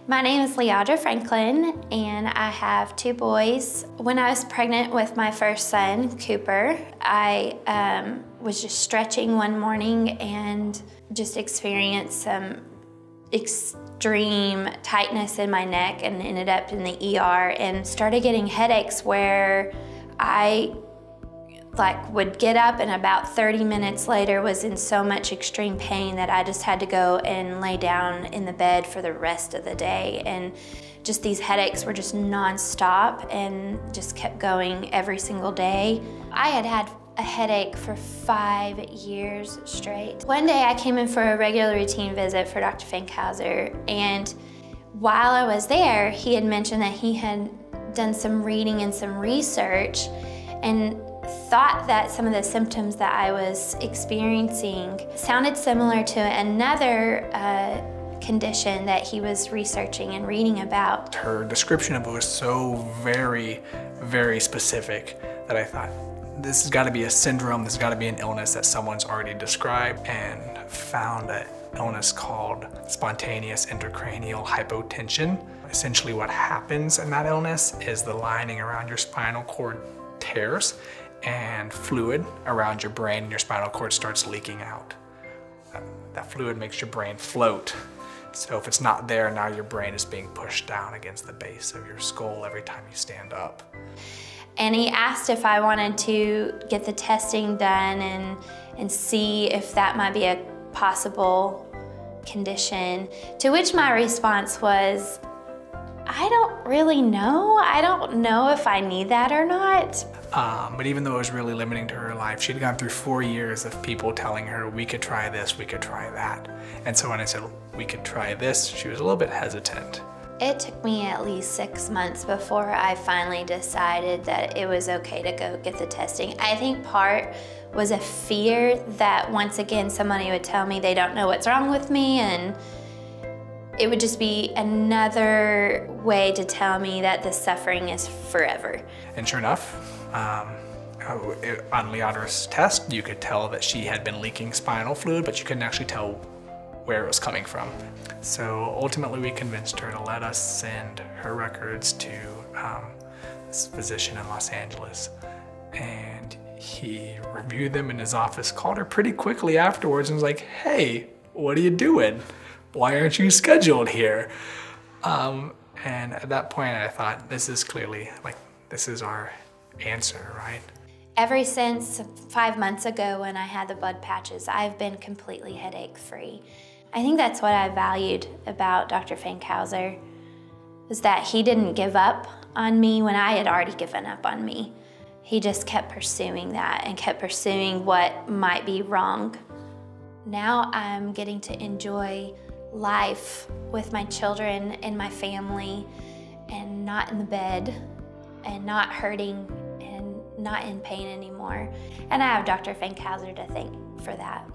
My name is LeAudra Franklin, and I have 2 boys. When I was pregnant with my first son, Cooper, I was just stretching one morning and just experienced some extreme tightness in my neck and ended up in the ER and started getting headaches where I would get up and about 30 minutes later was in so much extreme pain that I just had to go and lay down in the bed for the rest of the day. And just these headaches were just nonstop and just kept going every single day. I had had a headache for 5 years straight. One day I came in for a regular routine visit for Dr. Fankhauser, and while I was there, he had mentioned that he had done some reading and some research and thought that some of the symptoms that I was experiencing sounded similar to another condition that he was researching and reading about. Her description of it was so very, very specific that I thought, this has got to be a syndrome, this has got to be an illness that someone's already described, and found an illness called spontaneous intracranial hypotension. Essentially what happens in that illness is the lining around your spinal cord tears and fluid around your brain and your spinal cord starts leaking out. That fluid makes your brain float. So if it's not there, now your brain is being pushed down against the base of your skull every time you stand up. And he asked if I wanted to get the testing done and see if that might be a possible condition, to which my response was, I don't really know. I don't know if I need that or not. But even though it was really limiting to her life, she'd gone through 4 years of people telling her, we could try this, we could try that. And so when I said, we could try this, she was a little bit hesitant. It took me at least 6 months before I finally decided that it was okay to go get the testing. I think part was a fear that once again somebody would tell me they don't know what's wrong with me, and it would just be another way to tell me that the suffering is forever. And sure enough, on LeAudra's test, you could tell that she had been leaking spinal fluid, but you couldn't actually tell where it was coming from. So ultimately we convinced her to let us send her records to this physician in Los Angeles. And he reviewed them in his office, called her pretty quickly afterwards and was like, hey, what are you doing? Why aren't you scheduled here? And at that point I thought, this is clearly, this is our answer, right? Ever since 5 months ago when I had the blood patches, I've been completely headache-free. I think that's what I valued about Dr. Fankhauser, was that he didn't give up on me when I had already given up on me. He just kept pursuing that and kept pursuing what might be wrong. Now I'm getting to enjoy life with my children and my family, and not in the bed and not hurting and not in pain anymore. And I have Dr. Fankhauser to thank for that.